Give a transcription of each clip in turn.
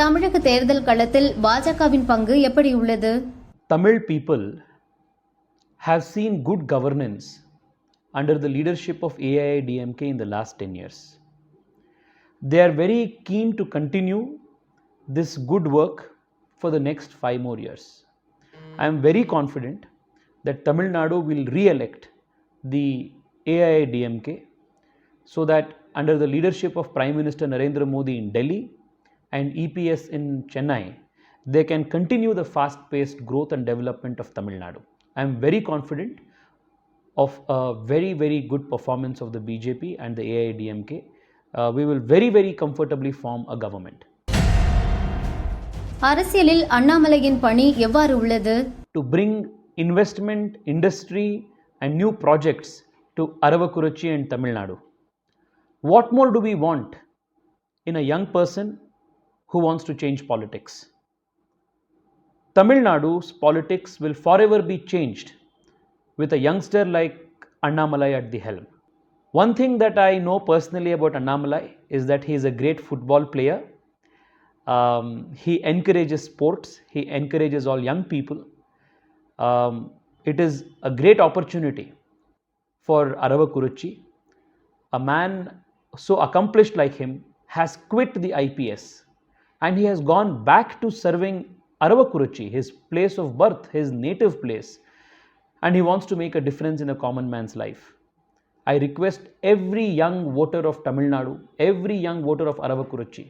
தமிழக தேர்தல் களத்தில் பாஜகவின் பங்கு எப்படி உள்ளது? Tamil people have seen good governance under the leadership of AIADMK in the last 10 years. They are very keen to continue this good work for the next 5 more years. I am very confident that Tamil Nadu will re-elect the AIADMK so that under the leadership of Prime Minister Narendra Modi in Delhi and EPS in Chennai, they can continue the fast-paced growth and development of Tamil Nadu. I am very confident of a very, very good performance of the BJP and the AIADMK. We will very, very comfortably form a government. அரசியலில் அண்ணாமலையின் பணி எவ்வாறு உள்ளது? To bring investment, industry and new projects to Aravakurachi and Tamil Nadu. What more do we want in a young person who wants to change politics? Tamil Nadu's politics will forever be changed with a youngster like Annamalai at the helm. One thing that I know personally about Annamalai is that he is a great football player. He encourages sports, he encourages all young people. It is a great opportunity for Aravakurachi. A man so accomplished like him has quit the IPS and he has gone back to serving Aravakurachi, his place of birth, his native place, and he wants to make a difference in a common man's life. I request every young voter of Tamil Nadu, every young voter of Aravakurachi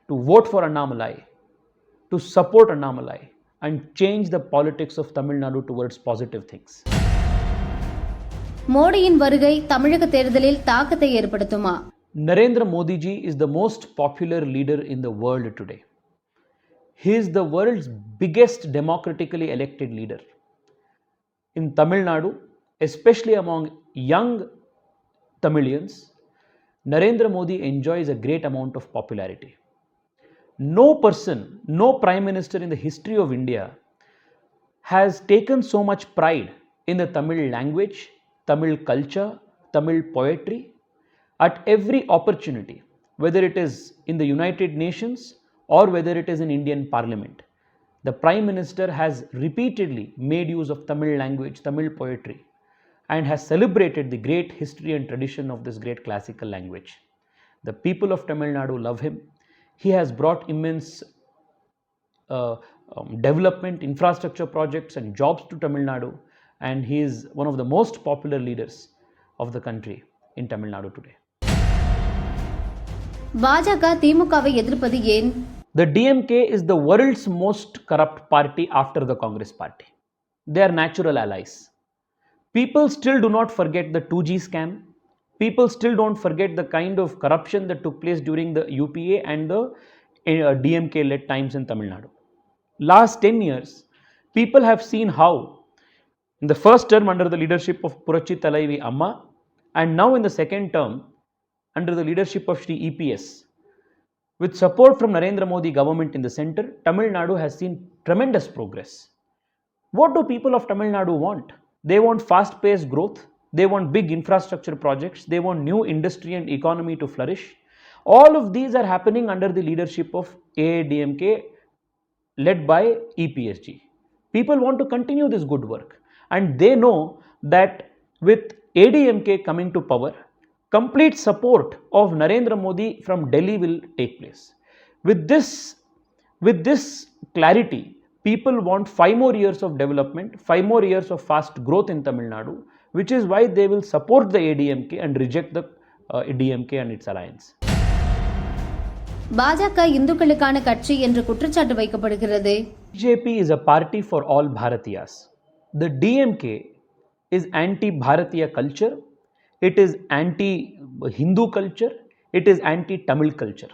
to vote for Annamalai, to support Annamalai and change the politics of Tamil Nadu towards positive things. மோடியின் வருகை தமிழக தேர்தலில் தாக்கத்தை ஏற்படுத்துமா? Narendra Modi ji is the most popular leader in the world today. He is the world's biggest democratically elected leader. In Tamil Nadu, especially among young Tamilians, Narendra Modi enjoys a great amount of popularity. No person, no prime minister in the history of India has taken so much pride in the Tamil language, Tamil culture, Tamil poetry. At every opportunity, whether it is in the United Nations or whether it is in Indian Parliament, the Prime Minister has repeatedly made use of Tamil language, Tamil poetry and has celebrated the great history and tradition of this great classical language. The people of Tamil Nadu love him. He has brought immense development, infrastructure projects and jobs to Tamil Nadu, and he is one of the most popular leaders of the country in Tamil Nadu today. பாஜக திமுகவை எதிர்ப்பது ஏன்? The DMK is the world's most corrupt party after the Congress party. They are natural allies. People still do not forget the 2G scam. People still don't forget the kind of corruption that took place during the UPA and the DMK-led times in Tamil Nadu. Last 10 years, people have seen how in the first term under the leadership of Purachi Thalaivi Amma and now in the second term under the leadership of Shri EPS, with support from Narendra Modi government in the center, Tamil Nadu has seen tremendous progress. What do people of Tamil Nadu want? They want fast-paced growth, they want big infrastructure projects, they want new industry and economy to flourish. All of these are happening under the leadership of AIADMK led by EPSG. People want to continue this good work and they know that with ADMK coming to power, complete support of Narendra Modi from Delhi will take place. With this clarity, people want 5 more years of development, 5 more years of fast growth in Tamil Nadu, which is why they will support the ADMK and reject the DMK and its alliance. பாஜக இந்துக்களுக்கான கட்சி என்று குற்றச்சாட்டு வைக்கப்படுகிறது. BJP is a party for all Bharatiyas. The DMK is anti-Bharatiya culture. It is anti-Hindu culture, it is anti-Tamil culture.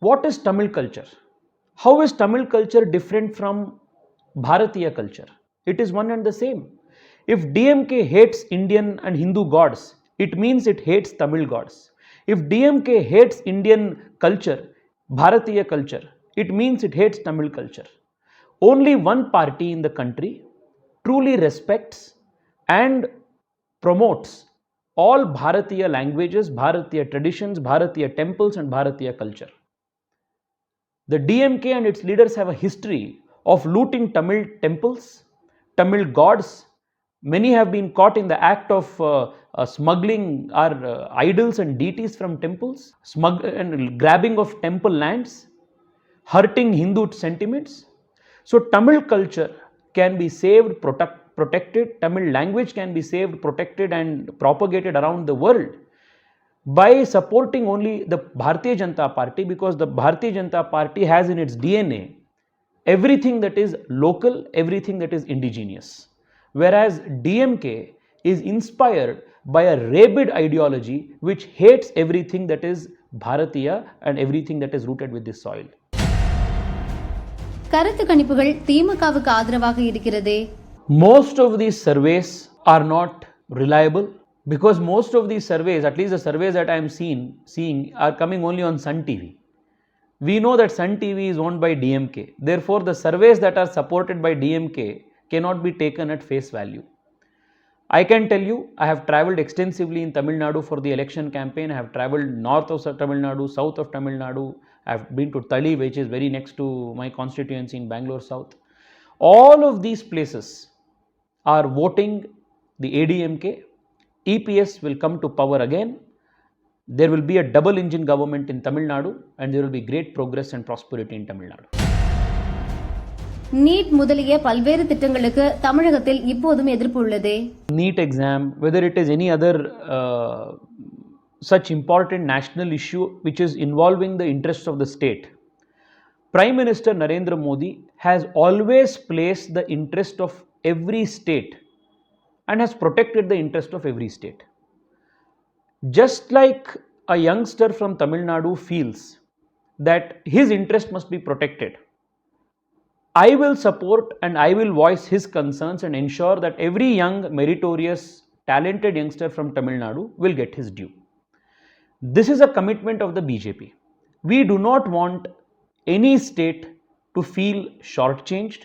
What is Tamil culture? How is Tamil culture different from Bharatiya culture? It is one and the same. If DMK hates Indian and Hindu gods, it means it hates Tamil gods. If DMK hates Indian culture, Bharatiya culture, it means it hates Tamil culture. Only one party in the country truly respects and promotes all Bharatiya languages, Bharatiya traditions, Bharatiya temples and Bharatiya culture. The DMK and its leaders have a history of looting Tamil temples, Tamil gods. Many have been caught in the act of smuggling our idols and deities from temples, and grabbing of temple lands, hurting Hindu sentiments. So Tamil culture can be saved, protected. Tamil language can be saved, protected and propagated around the world by supporting only the Bharatiya Janata Party, because the Bharatiya Janata Party has in its DNA everything that is local, everything that is indigenous. Whereas DMK is inspired by a rabid ideology which hates everything that is Bharatiya and everything that is rooted with this soil. கருத்து கணிப்புகள் திமுகவுக்கு ஆதரவாக இருக்கிறதே. Most of these surveys are not reliable, because most of these surveys, at least the surveys that I am seeing are coming only on Sun TV. We know that Sun TV is owned by DMK. Therefore, the surveys that are supported by DMK cannot be taken at face value. I can tell you, I have travelled extensively in Tamil Nadu for the election campaign. I have travelled north of Tamil Nadu, south of Tamil Nadu. I have been to Tali, which is very next to my constituency in Bangalore South. All of these places are voting the ADMK. EPS will come to power again. There will be a double engine government in Tamil Nadu, and there will be great progress and prosperity in Tamil Nadu. NEET முதலிய பல்வேறு திட்டங்களுக்கு தமிழகத்தில் இப்போதும் எதிர்ப்பு உள்ளதே. NEET exam, whether it is any other such important national issue which is involving the interests of the state, Prime Minister Narendra Modi has always placed the interest of every state and has protected the interest of every state. Just like a youngster from Tamil Nadu feels that his interest must be protected, I will support and I will voice his concerns and ensure that every young, meritorious, talented youngster from Tamil Nadu will get his due. This is a commitment of the BJP. We do not want any state to feel shortchanged.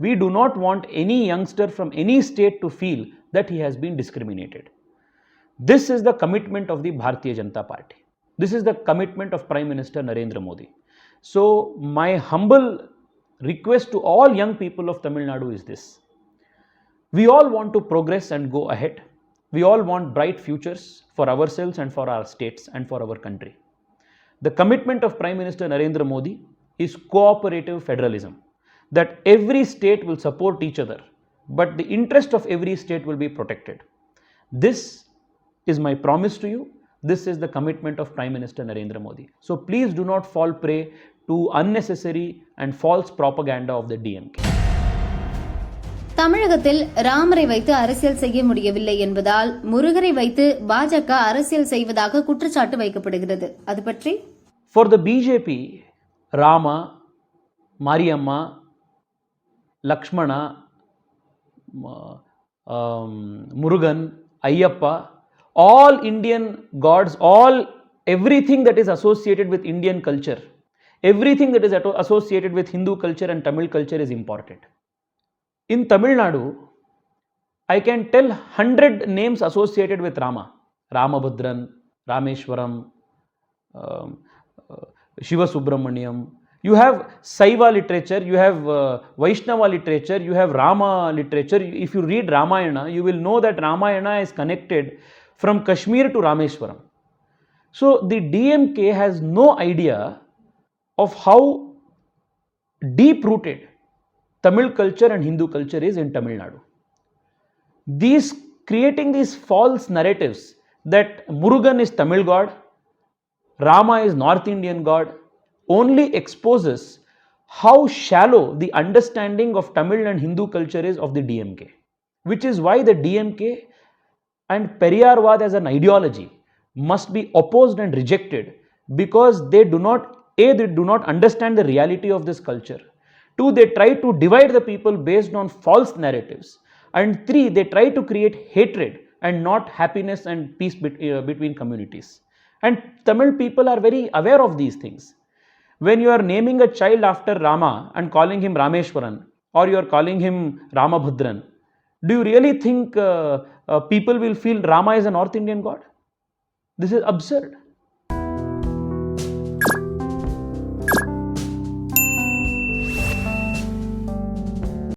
We do not want any youngster from any state to feel that he has been discriminated. This is the commitment of the Bharatiya Janata Party. This is the commitment of Prime Minister Narendra Modi. So my humble request to all young people of Tamil Nadu is this: we all want to progress and go ahead. We all want bright futures for ourselves and for our states and for our country. The commitment of Prime Minister Narendra Modi is cooperative federalism, that every state will support each other, but the interest of every state will be protected. This is my promise to you. This is the commitment of Prime Minister Narendra Modi. So please do not fall prey to unnecessary and false propaganda of the DMK. தமிழகத்தில் ராமரை வைத்து அரசியல் செய்ய முடியவில்லை என்பதால் முருகரை வைத்து பாஜக அரசியல் செய்வதாக குற்றச்சாட்டு வைக்கப்படுகிறது. அது பற்றி? For the BJP, Rama, Mariamma, Lakshmana, Murugan, Ayyappa, all Indian gods, everything that is associated with Indian culture, everything that is associated with Hindu culture and Tamil culture is important. In Tamil Nadu, I can tell 100 names associated with Rama. Ramabhadran, Rameshwaram, Shiva Subramaniam. You have Saiva literature, you have Vaishnava literature, you have Rama literature. If you read Ramayana, you will know that Ramayana is connected from Kashmir to Rameshwaram. So the DMK has no idea of how deep-rooted Tamil culture and Hindu culture is in Tamil Nadu. Creating these false narratives that Murugan is Tamil god, Rama is North Indian god, only exposes how shallow the understanding of Tamil and Hindu culture is of the DMK, which is why the DMK and Periyarvad as an ideology must be opposed and rejected, because they do not understand the reality of this culture. 2, they try to divide the people based on false narratives. And 3, they try to create hatred and not happiness and peace between communities. And Tamil people are very aware of these things. When you are naming a child after Rama and calling him Rameshwaran, or you are calling him Ramabhadran, do you really think people will feel Rama is a North Indian god? This is absurd.